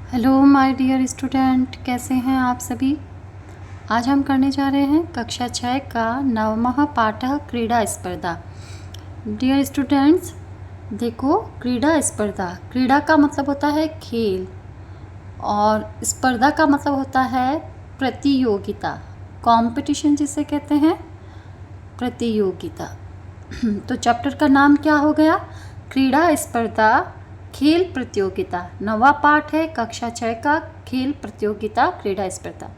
Hello my dear student, कैसे हैं आप सभी। आज हम करने जा रहे हैं कक्षा 6 का नवमः पाठः क्रीड़ा स्पर्धा। डियर स्टूडेंट्स, देखो, क्रीड़ा स्पर्धा, क्रीड़ा का मतलब होता है खेल और स्पर्धा का मतलब होता है प्रतियोगिता, कंपटीशन जिसे कहते हैं, प्रतियोगिता। तो चैप्टर का नाम क्या हो गया? क्रीड़ा स्पर्धा, खेल प्रतियोगिता। नवा पाठ है कक्षा 6 का, खेल प्रतियोगिता क्रीड़ा स्पर्धा।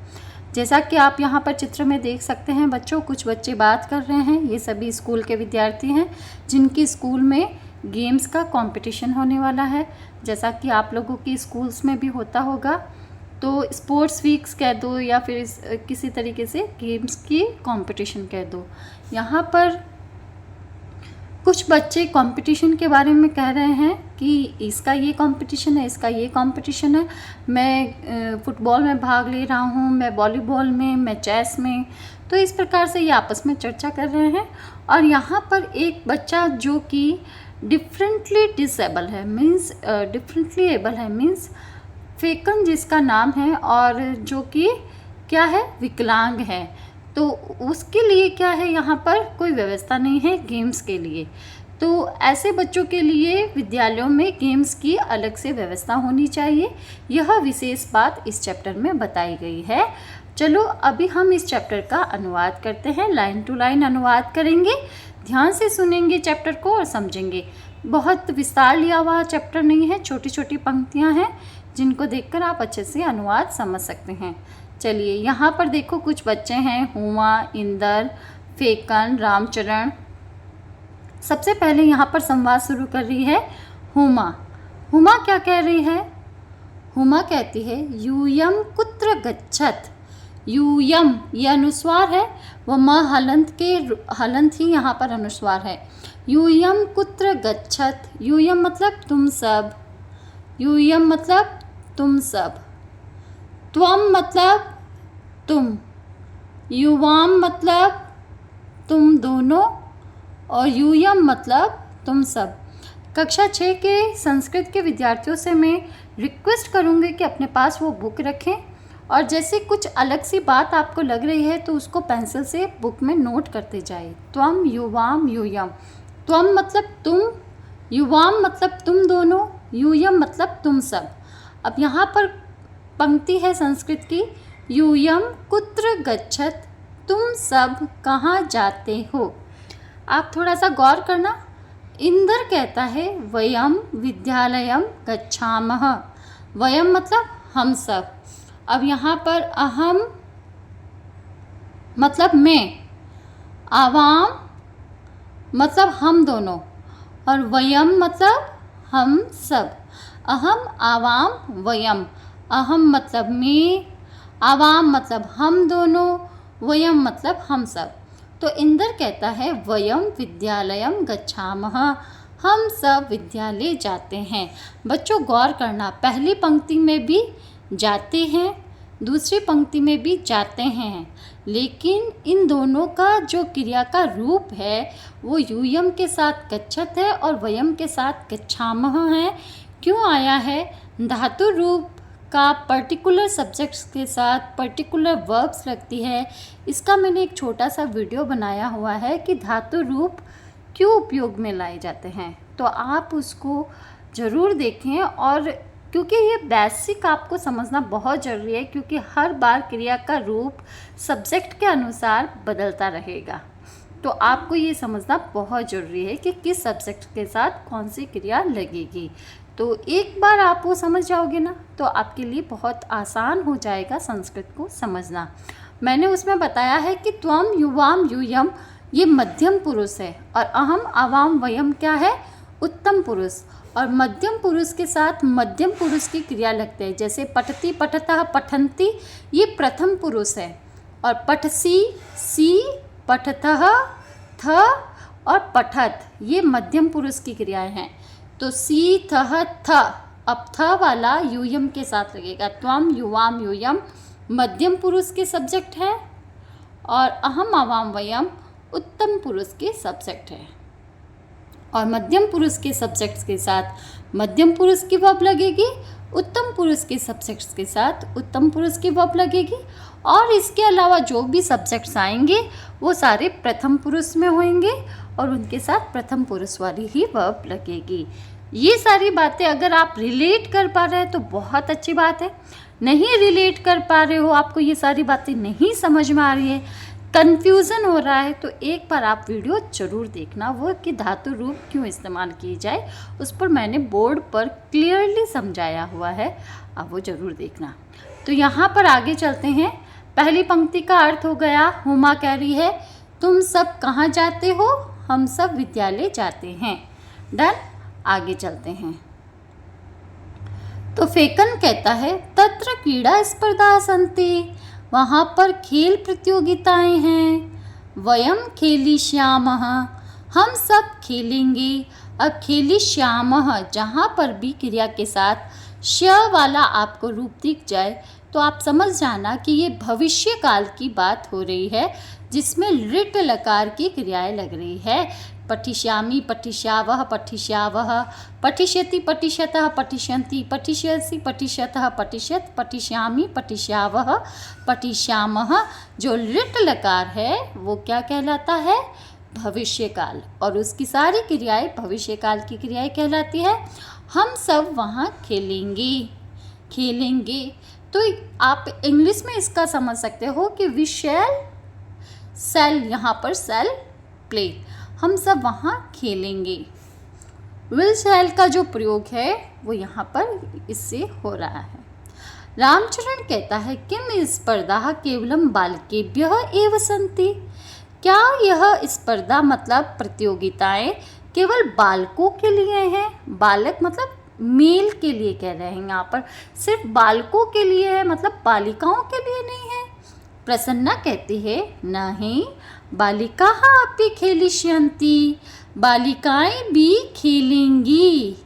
जैसा कि आप यहाँ पर चित्र में देख सकते हैं बच्चों, कुछ बच्चे बात कर रहे हैं। ये सभी स्कूल के विद्यार्थी हैं जिनकी स्कूल में गेम्स का कंपटीशन होने वाला है। जैसा कि आप लोगों की स्कूल्स में भी होता होगा, तो स्पोर्ट्स वीक्स कह दो या फिर किसी तरीके से गेम्स की कंपटीशन कह दो। यहाँ पर कुछ बच्चे कंपटीशन के बारे में कह रहे हैं कि इसका ये कंपटीशन है, इसका ये कंपटीशन है, मैं फुटबॉल में भाग ले रहा हूँ, मैं वॉलीबॉल में, मैं चेस में। तो इस प्रकार से ये आपस में चर्चा कर रहे हैं। और यहाँ पर एक बच्चा जो कि डिफरेंटली डिसेबल है, मीन्स डिफरेंटली एबल है, मीन्स फेकन जिसका नाम है, और जो कि क्या है, विकलांग है। तो उसके लिए क्या है, यहाँ पर कोई व्यवस्था नहीं है गेम्स के लिए। तो ऐसे बच्चों के लिए विद्यालयों में गेम्स की अलग से व्यवस्था होनी चाहिए। यह विशेष बात इस चैप्टर में बताई गई है। चलो अभी हम इस चैप्टर का अनुवाद करते हैं, लाइन टू लाइन अनुवाद करेंगे। ध्यान से सुनेंगे चैप्टर को और समझेंगे। बहुत विस्तार लिया हुआ चैप्टर नहीं है, छोटी छोटी पंक्तियाँ हैं जिनको देखकर आप अच्छे से अनुवाद समझ सकते हैं। चलिए यहाँ पर देखो, कुछ बच्चे हैं, हुमा, इंदर, फेकन, रामचरण। सबसे पहले यहाँ पर संवाद शुरू कर रही है हुमा। हुमा क्या कह रही है? हुमा कहती है यूयम कुत्र गच्छत। यूयम ये अनुस्वार है, व म हलंत ही यहाँ पर अनुस्वार है। यूयम कुत्र गच्छत। यूयम मतलब तुम सब, यूयम मतलब तुम सब। त्वम मतलब तुम, युवाम मतलब तुम दोनों, और यूयम मतलब तुम सब। कक्षा 6 के संस्कृत के विद्यार्थियों से मैं रिक्वेस्ट करूँगी कि अपने पास वो बुक रखें, और जैसे कुछ अलग सी बात आपको लग रही है तो उसको पेंसिल से बुक में नोट करते जाए। त्वम, युवाम, यूयम। त्वम मतलब तुम, युवाम मतलब तुम दोनों, यूयम मतलब तुम सब। अब यहाँ पर पंक्ति है संस्कृत की, यूयम कुत्र गच्छत, तुम सब कहाँ जाते हो। आप थोड़ा सा गौर करना। इंदर कहता है वयम विद्यालयम गच्छामः। वयम मतलब हम सब। अब यहाँ पर अहम मतलब मैं, आवाम मतलब हम दोनों, और वयम मतलब हम सब। अहम, आवाम, वयम। अहम मतलब मैं, आवाम मतलब हम दोनों, वयम मतलब हम सब। तो इंदर कहता है वयम विद्यालयम गच्छामः, हम सब विद्यालय जाते हैं। बच्चों गौर करना, पहली पंक्ति में भी जाते हैं, दूसरी पंक्ति में भी जाते हैं, लेकिन इन दोनों का जो क्रिया का रूप है वो यूयम के साथ गच्छत है और वयम के साथ गच्छामः है। क्यों आया है? धातु रूप का पर्टिकुलर सब्जेक्ट्स के साथ पर्टिकुलर वर्ब्स लगती है। इसका मैंने एक छोटा सा वीडियो बनाया हुआ है कि धातु रूप क्यों उपयोग में लाए जाते हैं, तो आप उसको ज़रूर देखें। और क्योंकि ये बेसिक आपको समझना बहुत ज़रूरी है, क्योंकि हर बार क्रिया का रूप सब्जेक्ट के अनुसार बदलता रहेगा। तो आपको ये समझना बहुत ज़रूरी है कि किस सब्जेक्ट के साथ कौन सी क्रिया लगेगी। तो एक बार आप वो समझ जाओगे ना, तो आपके लिए बहुत आसान हो जाएगा संस्कृत को समझना। मैंने उसमें बताया है कि त्वम, युवाम, यूयम ये मध्यम पुरुष है, और अहम, आवाम, वयम क्या है? उत्तम पुरुष। और मध्यम पुरुष के साथ मध्यम पुरुष की क्रिया लगते हैं, जैसे पठती, पठतः, पठन्ति ये प्रथम पुरुष है, और पठसी, सी, पठतः, थ और पठत ये मध्यम पुरुष की क्रियाएं हैं। तो सी, थह, थ, अब थ वाला यूयम के साथ लगेगा। त्वम, युवाम, यूयम मध्यम पुरुष के सब्जेक्ट है, और अहम, आवाम, वयम उत्तम पुरुष के सब्जेक्ट है। और मध्यम पुरुष के सब्जेक्ट्स के साथ मध्यम पुरुष की वर्ब लगेगी, उत्तम पुरुष के सब्जेक्ट्स के साथ उत्तम पुरुष की वर्ब लगेगी, और इसके अलावा जो भी सब्जेक्ट्स आएंगे वो सारे प्रथम पुरुष में होंगे और उनके साथ प्रथम पुरुष वाली ही वर्ब लगेगी। ये सारी बातें अगर आप रिलेट कर पा रहे हैं तो बहुत अच्छी बात है। नहीं रिलेट कर पा रहे हो, आपको ये सारी बातें नहीं समझ में आ रही है, कन्फ्यूज़न हो रहा है, तो एक बार आप वीडियो ज़रूर देखना, वो कि धातु रूप क्यों इस्तेमाल की जाए उस पर मैंने बोर्ड पर क्लियरली समझाया हुआ है, आप वो ज़रूर देखना। तो यहाँ पर आगे चलते हैं। पहली पंक्ति का अर्थ हो गया, हुमा कह रही है तुम सब कहाँ जाते हो, हम सब विद्यालय जाते हैं। डन, आगे चलते हैं। तो फेकन कहता है तत्र क्रीड़ा स्पर्धा सन्ति, वहाँ पर खेल प्रतियोगिताएं हैं। वयम खेलिष्यामः, हम सब खेलेंगे। अब खेलिष्यामः जहाँ पर भी क्रिया के साथ श वाला आपको रूप दिख जाए तो आप समझ जाना कि ये भविष्य काल की बात हो रही है, जिसमें लिट लकार की क्रियाएं लग रही है। पठिष्यामि, पठिष्यावः, पठिष्यावः, पठिष्यति, पठिष्यतः, पठिष्यन्ति, पठिष्यसि, पठिष्यतः, पठिष्यत्, पठिष्यामि, पठिष्यावः, पठिष्यामः। जो लिट लकार है वो क्या कहलाता है, भविष्य काल, और उसकी सारी क्रियाएं भविष्य काल की क्रियाएं कहलाती है। हम सब वहाँ खेलेंगे, खेलेंगे। तो आप इंग्लिश में इसका समझ सकते हो कि वी शैल सेल, यहाँ पर सेल प्ले, हम सब वहाँ खेलेंगे। विल शैल का जो प्रयोग है वो यहाँ पर इससे हो रहा है। रामचरण कहता है किम स्पर्धा केवलम बालकेभ्यः एव सन्ति, क्या यह स्पर्धा मतलब प्रतियोगिताएं केवल बालकों के लिए हैं। बालक मतलब मेल के लिए कह रहे हैं, यहाँ पर सिर्फ बालकों के लिए है, मतलब बालिकाओं के लिए नहीं है। प्रसन्ना कहती है नहीं, बालिकाः अपि खेलिष्यन्ति, बालिकाएं भी खेलेंगी,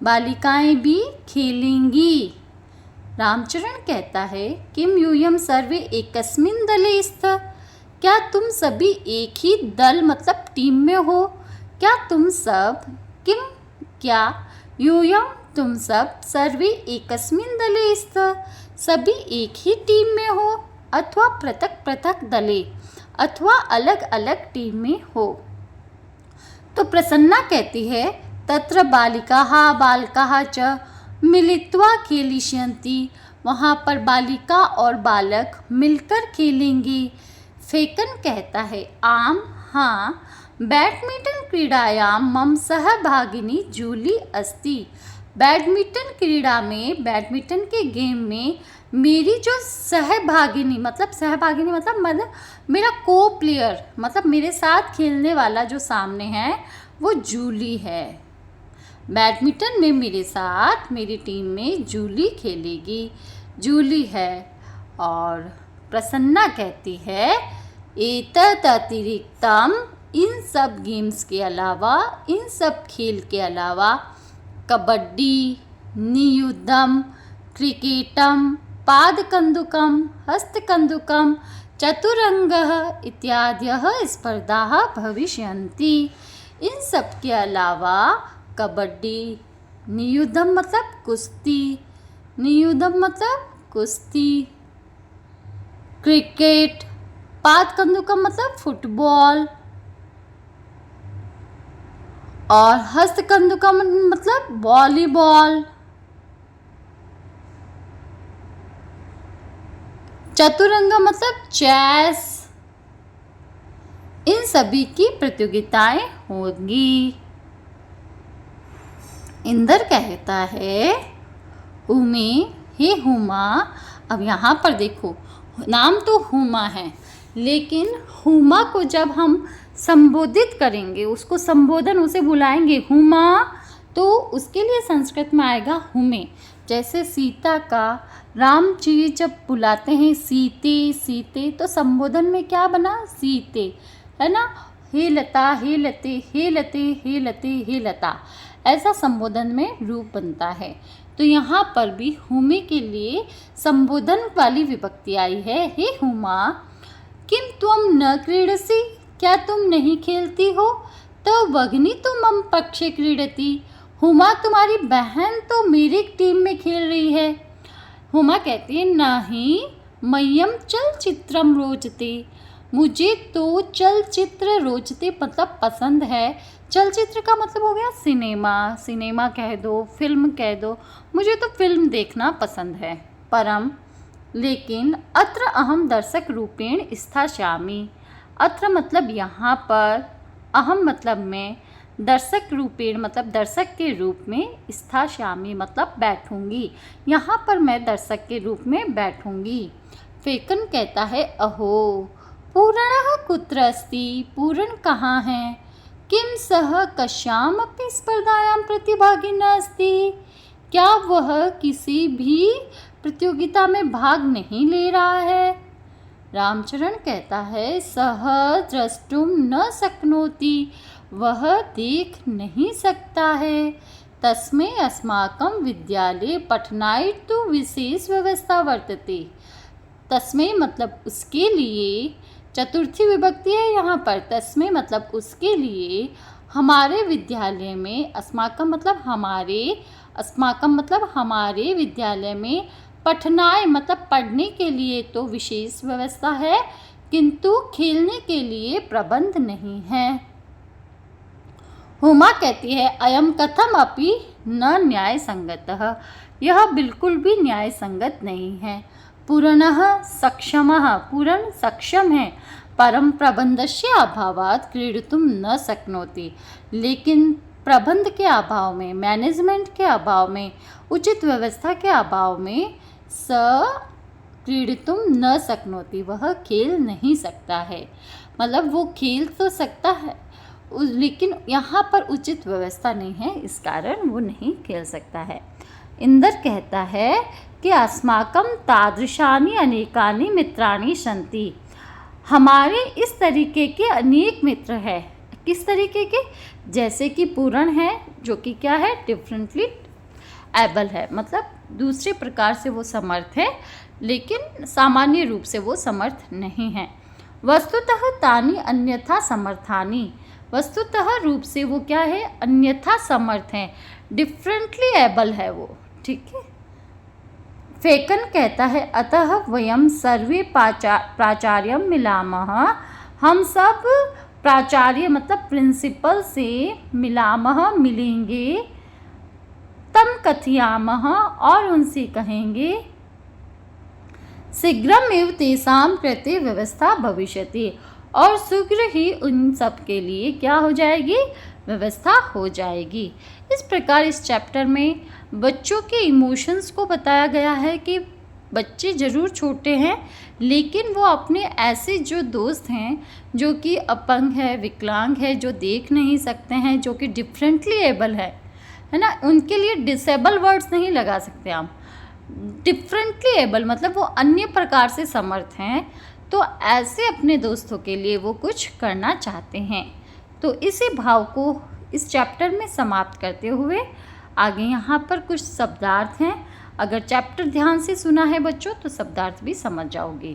बालिकाएं भी खेलेंगी। रामचरण कहता है किम यूयम सर्वे एकस्मिन् दले स्तः, क्या तुम सभी एक ही दल मतलब टीम में हो। क्या तुम सब, किम क्या, यूयम तुम सब, सर्वे एकस्मिन् दले स्तः सभी एक ही टीम में हो, अथवा पृथक पृथक दले अथवा अलग अलग टीम में हो। तो प्रसन्ना कहती है तत्र बालिकाः बालकाः च मिलित्वा खेलिष्यन्ति, वहाँ पर बालिका और बालक मिलकर खेलेंगे। फेकन कहता है आम हाँ, बैडमिंटन क्रीड़ायां मम सहभागिनी जूली अस्ति, बैडमिंटन क्रीड़ा में, बैडमिंटन के गेम में मेरी जो सहभागिनी मतलब मेरा को प्लेयर, मतलब मेरे साथ खेलने वाला जो सामने है वो जूली है। बैडमिंटन में मेरे साथ मेरी टीम में जूली खेलेगी, जूली है। और प्रसन्ना कहती है एतत् अतिरिक्तम, इन सब गेम्स के अलावा, इन सब खेल के अलावा कबड्डी, नियुद्धम, क्रिकेटम, पादकन्दुकम, हस्तकन्दुकम, चतुरंगः इत्यादयः स्पर्धाः भविष्यन्ति। इन सब के अलावा कबड्डी, नियुद्धम मतलब कुश्ती, नियुद्धम मतलब कुश्ती, क्रिकेट, पादकन्दुकम मतलब फुटबॉल, और हस्तकन्दुकम मतलब वॉलीबॉल, चतुरंग मतलब चेस, इन सभी की प्रतियोगिताएं होंगी। इंदर कहता है उमे, हे हुमा। अब यहाँ पर देखो, नाम तो हुमा है, लेकिन हुमा को जब हम संबोधित करेंगे, उसको संबोधन उसे बुलाएंगे हुमा, तो उसके लिए संस्कृत में आएगा हुमे। जैसे सीता का राम जी जब बुलाते हैं सीते सीते, तो संबोधन में क्या बना, सीते, है ना। हे लता, हे लते, हे लते, हे लते, हे लता, ऐसा संबोधन में रूप बनता है। तो यहाँ पर भी हुमे के लिए संबोधन वाली विभक्ति आई है, हे हुमा किम त्वम न क्रीडसि, क्या तुम नहीं खेलती हो। तो भगिनी तु मम पक्षे क्रीडति, हुमा तुम्हारी बहन तो मेरी टीम में खेल रही है। हुमा कहती है नहीं, मह्यम चलचित्रम रोचते, मुझे तो चलचित्र रोचते मतलब पसंद है। चलचित्र का मतलब हो गया सिनेमा, सिनेमा कह दो, फिल्म कह दो, मुझे तो फिल्म देखना पसंद है। परम लेकिन अत्र अहम दर्शक रूपेण स्थास्यामि, अत्र मतलब यहाँ पर, अहम मतलब मैं, दर्शक रूपेण मतलब दर्शक के रूप में, स्थास्यामि मतलब बैठूंगी, यहाँ पर मैं दर्शक के रूप में बैठूंगी। फेकन कहता है अहो पूर्णः कुत्र अस्ति, पूर्ण कहाँ है। किम सह कस्याम अपि स्पर्धायां प्रतिभागिनः अस्ति, क्या वह किसी भी प्रतियोगिता में भाग नहीं ले रहा है। रामचरण कहता है सह द्रष्टुम न शक्नोति, वह देख नहीं सकता है। तस्मै अस्माकं विद्यालये पठनाय तु विशेष व्यवस्था वर्तते, तस्मै मतलब उसके लिए, चतुर्थी विभक्ति है यहाँ पर, तस्मै मतलब उसके लिए, हमारे विद्यालय में, अस्माकं मतलब हमारे, अस्माकं मतलब हमारे विद्यालय में, पठनाय मतलब पढ़ने के लिए तो विशेष व्यवस्था है, किंतु खेलने के लिए प्रबंध नहीं है। हुमा कहती है अयम कथम अपि न न्याय संगतः, यह बिल्कुल भी न्याय संगत नहीं है। पूर्णः सक्षमः, पूर्ण सक्षम है, परम प्रबंधस्य अभावात् क्रीडितुं न शक्नोति, लेकिन प्रबंध के अभाव में, मैनेजमेंट के अभाव में, उचित व्यवस्था के अभाव में, स क्रीडितुं न शक्नोति, वह खेल नहीं सकता है। मतलब वो खेल तो सकता है लेकिन यहाँ पर उचित व्यवस्था नहीं है, इस कारण वो नहीं खेल सकता है। इंदर कहता है कि अस्माकं तादृशानि अनेकानि मित्राणि सन्ति, हमारे इस तरीके के अनेक मित्र हैं। किस तरीके के, जैसे कि पूर्ण है जो कि क्या है, डिफरेंटली एबल है, मतलब दूसरे प्रकार से वो समर्थ है लेकिन सामान्य रूप से वो समर्थ नहीं है। वस्तुतः तानि अन्यथा समर्थानि, वस्तुतः रूप से वो क्या है, अन्यथा समर्थ हैं, डिफरेंटली एबल है वो, ठीक है। फेकन कहता है अतः वयम सर्वे प्राचार्यं मिलामः, हम सब प्राचार्य मतलब प्रिंसिपल से मिलामः मिलेंगे, तम कथयामः और उनसे कहेंगे, शीघ्रमेव तेषां कृते व्यवस्था भविष्यति, और शीघ्र ही उन सब के लिए क्या हो जाएगी, व्यवस्था हो जाएगी। इस प्रकार इस चैप्टर में बच्चों के इमोशंस को बताया गया है कि बच्चे ज़रूर छोटे हैं लेकिन वो अपने ऐसे जो दोस्त हैं जो कि अपंग है, विकलांग है, जो देख नहीं सकते हैं, जो कि डिफरेंटली एबल है ना, उनके लिए डिसेबल वर्ड्स नहीं लगा सकते आप, डिफरेंटली एबल मतलब वो अन्य प्रकार से समर्थ हैं, तो ऐसे अपने दोस्तों के लिए वो कुछ करना चाहते हैं। तो इसी भाव को इस चैप्टर में समाप्त करते हुए आगे यहाँ पर कुछ शब्दार्थ हैं, अगर चैप्टर ध्यान से सुना है बच्चों तो शब्दार्थ भी समझ जाओगे।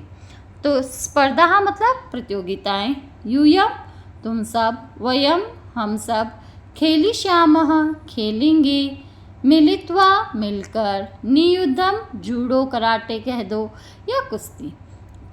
तो स्पर्धा मतलब प्रतियोगिताएं, यूयम तुम सब, वयम हम सब, खेलिष्यामः खेलेंगे, मिलित्वा मिलकर, नियुद्धम जूडो कराटे कह दो या कुश्ती,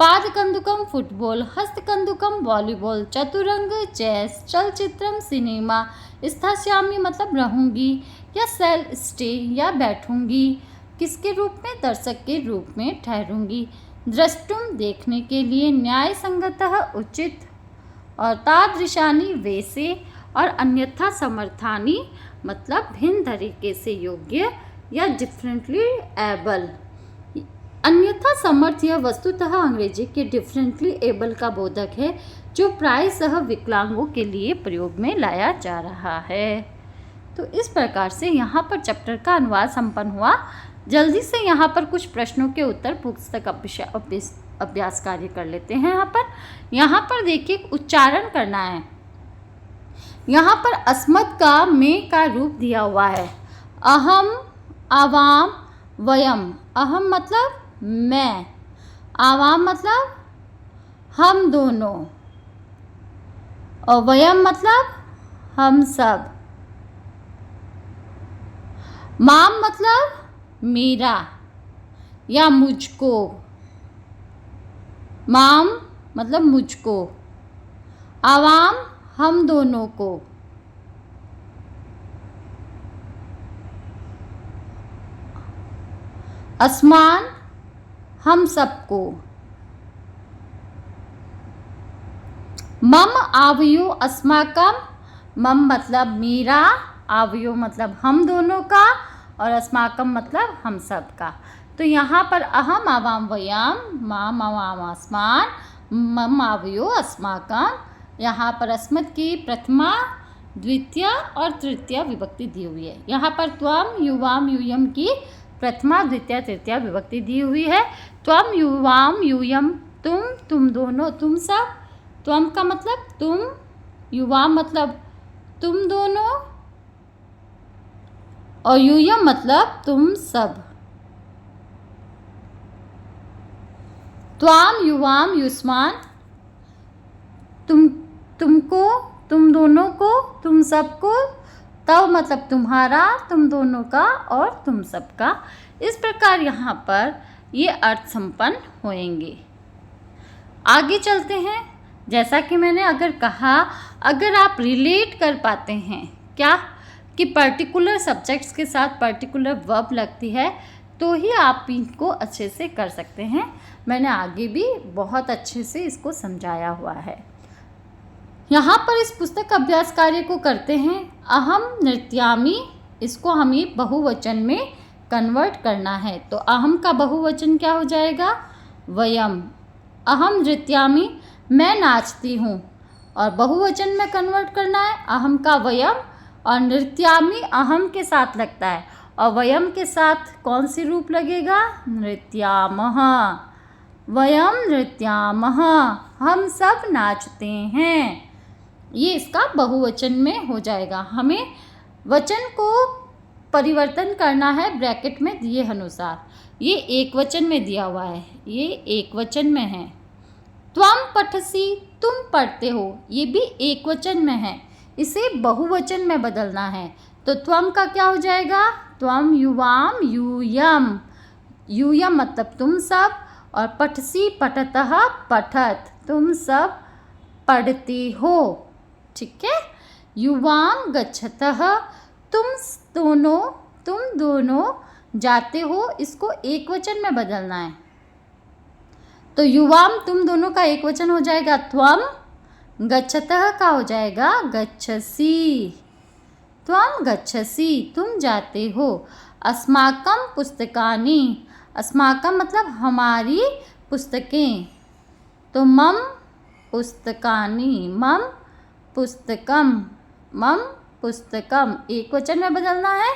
पादकंदुकम फुटबॉल, हस्तकंदुकम वॉलीबॉल, चतुरंग चेस, चलचित्रम सिनेमा, स्थास्यामि मतलब रहूंगी या सेल स्टे या बैठूंगी, किसके रूप में, दर्शक के रूप में ठहरूंगी, द्रष्टुम देखने के लिए, न्याय संगतः उचित, और तादृशानि वैसे, और अन्यथा समर्थानि मतलब भिन्न तरीके से योग्य या डिफरेंटली एबल। अन्यथा समर्थ यह वस्तुतः अंग्रेजी के डिफरेंटली एबल का बोधक है जो प्रायशः विकलांगों के लिए प्रयोग में लाया जा रहा है। तो इस प्रकार से यहाँ पर चैप्टर का अनुवाद संपन्न हुआ। जल्दी से यहाँ पर कुछ प्रश्नों के उत्तर पुस्तक अभ्यास कार्य कर लेते हैं। यहाँ पर देखिए उच्चारण करना है। यहाँ पर अस्मत् का में का रूप दिया हुआ है, अहम, आवाम, वयम। अहम मतलब मैं, आवाम मतलब हम दोनों, और वयम मतलब हम सब। माम मतलब मेरा या मुझको, माम मतलब मुझको। आवाम हम दोनों को। आसमान हम सबको। मम आवयो अस्माकम, मम मतलब मेरा, आवयो मतलब हम दोनों का, और अस्माकम मतलब हम सब का। तो यहाँ पर अहम आवाम वयाम, माम आवाम आसमान, मम आवयो अस्माकम। यहाँ पर अस्मत् की प्रथमा, द्वितीय और तृतीय विभक्ति दी हुई है। यहाँ पर त्वम युवाम यूयम की प्रथमा, द्वितीय, तृतीय विभक्ति दी हुई है। त्वम युवाम यूयम तुम दोनों, तुम सब। त्वम का मतलब तुम, युवाम मतलब तुम दोनों, और यूयम मतलब तुम सब। त्वाम युवाम युष्मान, तुमको, तुम दोनों को, तुम सबको। तव मतलब तुम्हारा, तुम दोनों का और तुम सबका। इस प्रकार यहाँ पर ये अर्थ संपन्न होंगे। आगे चलते हैं। जैसा कि मैंने अगर कहा, अगर आप रिलेट कर पाते हैं क्या कि पर्टिकुलर सब्जेक्ट्स के साथ पर्टिकुलर वर्ब लगती है, तो ही आप इनको अच्छे से कर सकते हैं। मैंने आगे भी बहुत अच्छे से इसको समझाया हुआ है। यहाँ पर इस पुस्तक अभ्यास कार्य को करते हैं। अहम नृत्यामी, इसको हमें बहुवचन में कन्वर्ट करना है। तो अहम का बहुवचन क्या हो जाएगा? वयम। अहम नृत्यामी, मैं नाचती हूँ, और बहुवचन में कन्वर्ट करना है। अहम का वयम, और नृत्यामी अहम के साथ लगता है, और वयम के साथ कौन सी रूप लगेगा? नृत्यामः। वयम नृत्यामः, हम सब नाचते हैं। ये इसका बहुवचन में हो जाएगा। हमें वचन को परिवर्तन करना है ब्रैकेट में दिए अनुसार। ये एक वचन में दिया हुआ है, ये एक वचन में है। त्वम पठसी, तुम पढ़ते हो, ये भी एक वचन में है, इसे बहुवचन में बदलना है। तो त्वम का क्या हो जाएगा? त्वम युवाम यूयम, यूयम मतलब तुम सब, और पठसी पठतः पठत, तुम सब पढ़ते हो। ठीक है। युवाम गच्छतः, तुम दोनों जाते हो, इसको एक वचन में बदलना है। तो युवाम तुम दोनों का एक वचन हो जाएगा त्वम, गच्छतः का हो जाएगा गच्छसि, त्वम गच्छसि, तुम जाते हो। अस्माकम पुस्तकानि, अस्माकम मतलब हमारी पुस्तकें, तो मम पुस्तकानि, मम पुस्तकम, मम पुस्तकम एक वचन में बदलना है।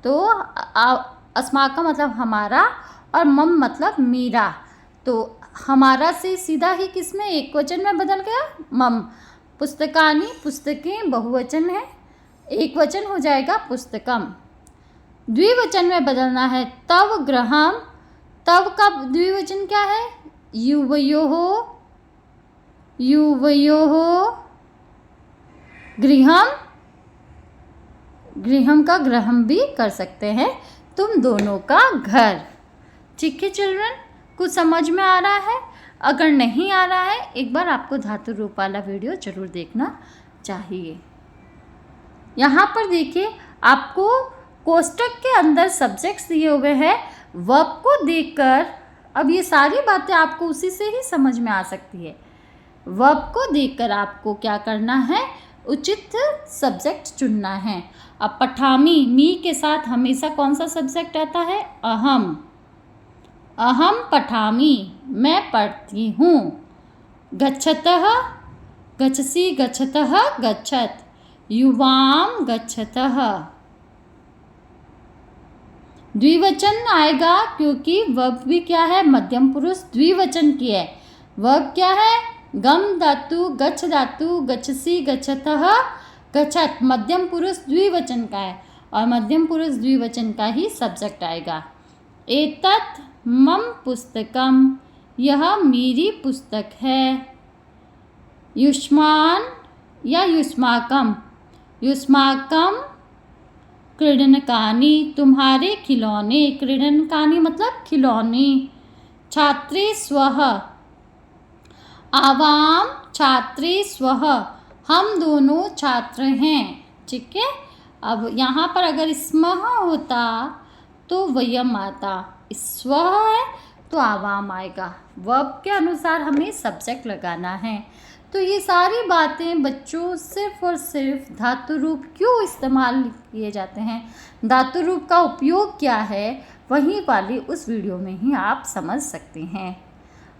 तो अस्माकम मतलब हमारा, और मम मतलब मेरा। तो हमारा से सीधा ही किस में एक वचन में बदल गया? मम। पुस्तकानि पुस्तकें बहुवचन है, एक वचन हो जाएगा पुस्तकम। द्विवचन में बदलना है। तव गृहम, तव का द्विवचन क्या है? युवयोः, युवयोः गृहम, गृहम का गृहम भी कर सकते हैं, तुम दोनों का घर। ठीक है चिल्ड्रन, कुछ समझ में आ रहा है? अगर नहीं आ रहा है, एक बार आपको धातु रूप वाला वीडियो जरूर देखना चाहिए। यहाँ पर देखिए, आपको कोष्टक के अंदर सब्जेक्ट्स दिए हुए हैं। वर्ब को देखकर अब ये सारी बातें आपको उसी से ही समझ में आ सकती है। वर्ब को देखकर आपको क्या करना है? उचित सब्जेक्ट चुनना है। अब पठामी, मी के साथ हमेशा कौन सा सब्जेक्ट आता है? अहम। अहम पठामी, मैं पढ़ती हूँ। गच्छतः, गच्छसि गच्छतः गच्छत, युवाम गच्छतः। द्विवचन आएगा क्योंकि वर्ब भी क्या है? मध्यम पुरुष द्विवचन की है। वर्ब क्या है? गम धातु, गच्छ धातु, गच्छसि गच्छतः गच्छत, मध्यम पुरुष द्विवचन का है, और मध्यम पुरुष द्विवचन का ही सब्जेक्ट आएगा। एतत् मम पुस्तकम, यह मेरी पुस्तक है। युष्मान या युष्माकम, युष्माकम क्रीडनकानि तुम्हारे खिलौने, क्रीडनकानि मतलब खिलौने। छात्रे स्वः, आवाम छात्रे स्वः, हम दोनों छात्र हैं। ठीक है, अब यहाँ पर अगर स्मः होता तो वयम आता, स्वः है तो आवाम आएगा। वर्ब के अनुसार हमें सब्जेक्ट लगाना है। तो ये सारी बातें बच्चों सिर्फ और सिर्फ धातु रूप क्यों इस्तेमाल किए जाते हैं, धातु रूप का उपयोग क्या है, वही वाली उस वीडियो में ही आप समझ सकते हैं।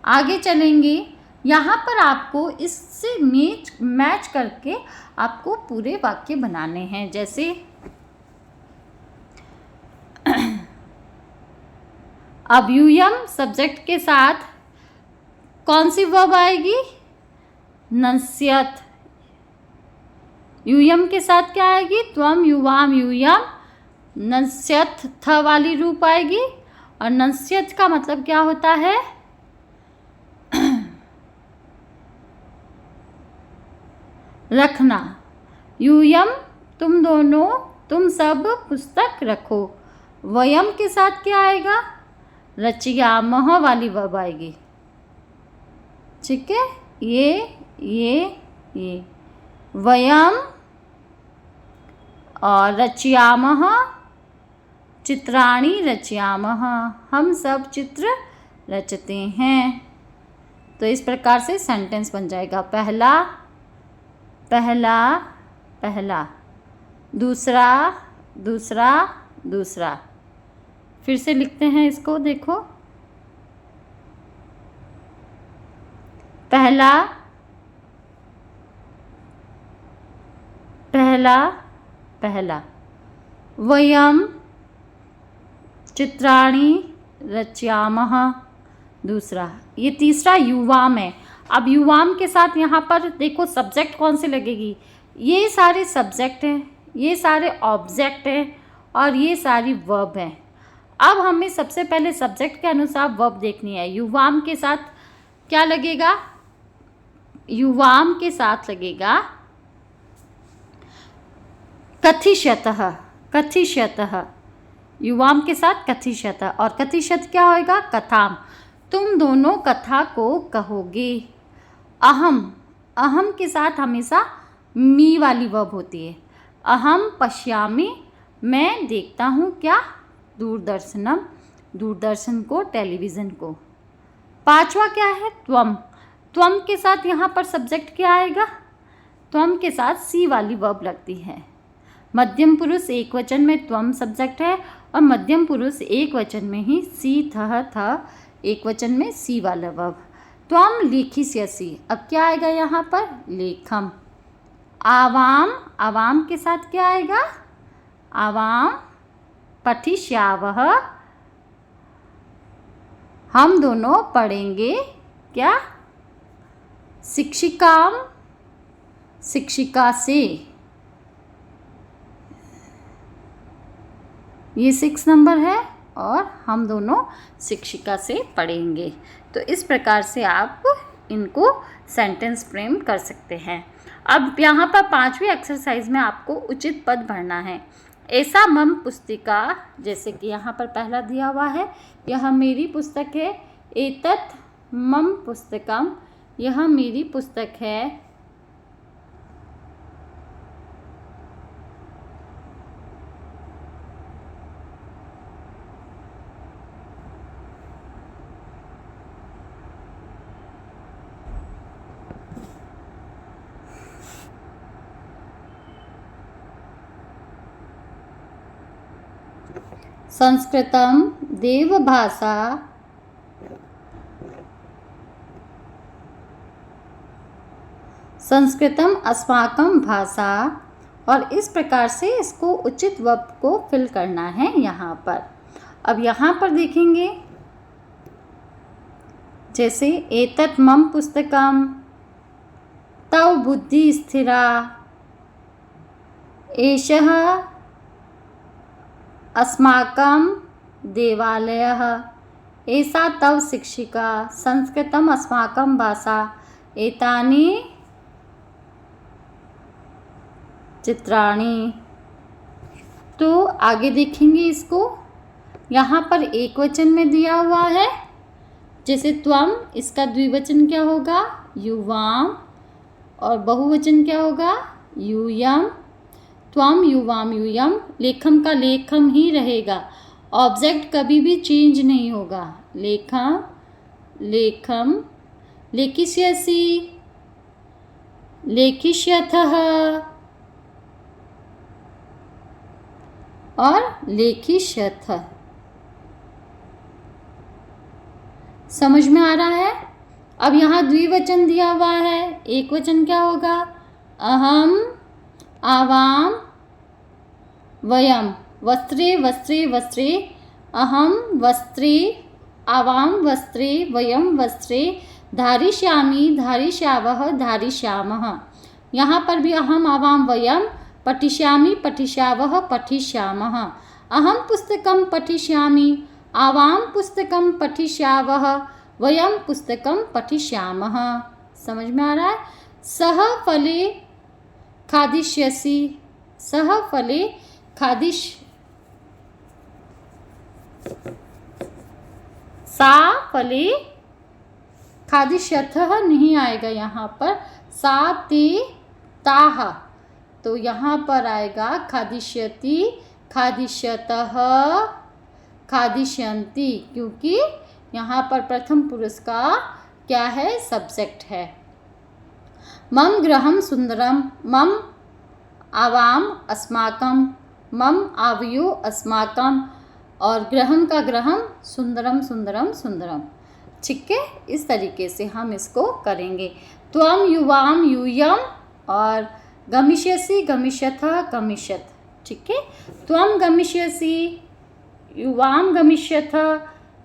आगे चलेंगे, यहाँ पर आपको इससे मैच करके आपको पूरे वाक्य बनाने हैं। जैसे अब यूयम सब्जेक्ट के साथ कौन सी वर्ब आएगी, नस्यत। यूयम के साथ क्या आएगी, त्वम युवाम यूयम, नस्यत थ वाली रूप आएगी। और नस्यत का मतलब क्या होता है, रखना। यूयम तुम दोनों, तुम सब पुस्तक रखो। वयम के साथ क्या आएगा, रचयामः वाली वर्ब आएगी। ठीक है, ये वयम और रचयामः, चित्राणि रचयामः, हम सब चित्र रचते हैं। तो इस प्रकार से सेंटेंस बन जाएगा। पहला पहला पहला, दूसरा दूसरा दूसरा। फिर से लिखते हैं इसको, देखो। पहला पहला पहला, वयम चित्राणि रचयामः, दूसरा। ये तीसरा युवाम है। अब युवाम के साथ यहाँ पर देखो सब्जेक्ट कौन से लगेगी, ये सारे सब्जेक्ट हैं, ये सारे ऑब्जेक्ट हैं और ये सारी वर्ब हैं। अब हमें सबसे पहले सब्जेक्ट के अनुसार वर्ब देखनी है। युवाम के साथ क्या लगेगा, युवाम के साथ लगेगा कथिष्यतः, कथिष्यतः, युवाम के साथ कथिष्यतः। और कथिष्यत क्या होएगा, कथाम, तुम दोनों कथा को कहोगे। अहम, अहम के साथ हमेशा मी वाली वर्ब होती है। अहम पश्यामि, मैं देखता हूँ क्या, दूरदर्शनम, दूरदर्शन को, टेलीविज़न को। पांचवा क्या है, त्वम, त्वम के साथ यहाँ पर सब्जेक्ट क्या आएगा, त्वम के साथ सी वाली वर्ब लगती है। मध्यम पुरुष एक वचन में त्वम सब्जेक्ट है और मध्यम पुरुष एक वचन में ही सी था एक वचन में सी वाला वर्ब। त्वम लेखिष्यसि, अब क्या आएगा यहाँ पर, लेखम। आवाम, आवाम के साथ क्या आएगा, आवाम पठिष्यावः, हम दोनों पढ़ेंगे क्या, शिक्षिकाम, शिक्षिका से। ये 6 नंबर है और हम दोनों शिक्षिका से पढ़ेंगे। तो इस प्रकार से आप इनको सेंटेंस फ्रेम कर सकते हैं। अब यहाँ पर 5वीं एक्सरसाइज में आपको उचित पद भरना है। ऐसा मम पुस्तिका, जैसे कि यहाँ पर पहला दिया हुआ है, यह मेरी पुस्तक है। एतत् मम पुस्तकम, यह मेरी पुस्तक है। संस्कृतम देवभाषा, संस्कृतम अस्माकं भाषा। और इस प्रकार से इसको उचित वर्ब को फिल करना है यहाँ पर। अब यहाँ पर देखेंगे, जैसे एतत् मम पुस्तकम, तव बुद्धि स्थिरा, एषः अस्माकं देवालयः, एषा तव शिक्षिका, संस्कृतम अस्माकं भाषा, एतानि चित्राणि। तो आगे देखेंगे इसको। यहाँ पर एक वचन में दिया हुआ है, जैसे त्वम, इसका द्विवचन क्या होगा? युवाम। और बहुवचन क्या होगा? यूयम। त्वम युवाम यूयम। लेखम का लेखम ही रहेगा, ऑब्जेक्ट कभी भी चेंज नहीं होगा। लेखम, लेखम। लेखिष्यसि, लेखिष्यथः और लेखिष्यथ। समझ में आ रहा है? अब यहाँ द्विवचन दिया हुआ है, एक वचन क्या होगा? अहम, आवाम, वयम। वस्त्रे वस्त्रे वस्त्रे, अहम वस्त्रे, आवाम वस्त्रे, वयम वस्त्रे, धारिष्यामि धारिष्यावः धारिष्यामः। यहाँ पर भी अहम, आवाम, वयम, पठिष्यामि पठिष्यावः पठिष्यामः। अहम पुस्तकं पठिष्यामि, आवाम पुस्तकं पठिष्यावः, वयम पुस्तकं पठिष्यामः। समझ में आ रहा है? सह फले खादिष्यसि, सह फले सा फले खादिष्यथः नहीं आएगा यहाँ पर, सा ते ताः। तो यहाँ पर आएगा खादिष्यति, खादिष्यतः, खादिष्यन्ति, क्योंकि यहाँ पर प्रथम पुरुष का क्या है? सब्जेक्ट है। मम गृहं सुंदरम, मम आवाम अस्माकं, मम आवयो अस्माकं, और गृहम का गृहम, सुंदरम सुंदरम सुंदरम। ठीक है, इस तरीके से हम इसको करेंगे। त्वम युवाम यूयम और गमिष्यसि गमिष्यथः गमिष्यथ। ठीक है, त्वम गमिष्यसि, युवाम गमिष्यथ,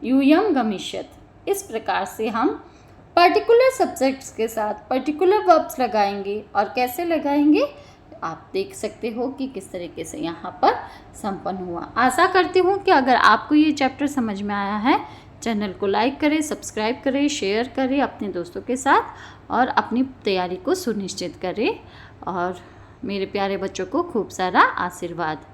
यूयम गमिष्यथ। इस प्रकार से हम पर्टिकुलर सब्जेक्ट्स के साथ पर्टिकुलर वर्ब्स लगाएंगे। और कैसे लगाएंगे आप देख सकते हो कि किस तरीके से यहाँ पर संपन्न हुआ। आशा करती हूँ कि अगर आपको ये चैप्टर समझ में आया है, चैनल को लाइक करें, सब्सक्राइब करें, शेयर करें अपने दोस्तों के साथ और अपनी तैयारी को सुनिश्चित करें। और मेरे प्यारे बच्चों को खूब सारा आशीर्वाद।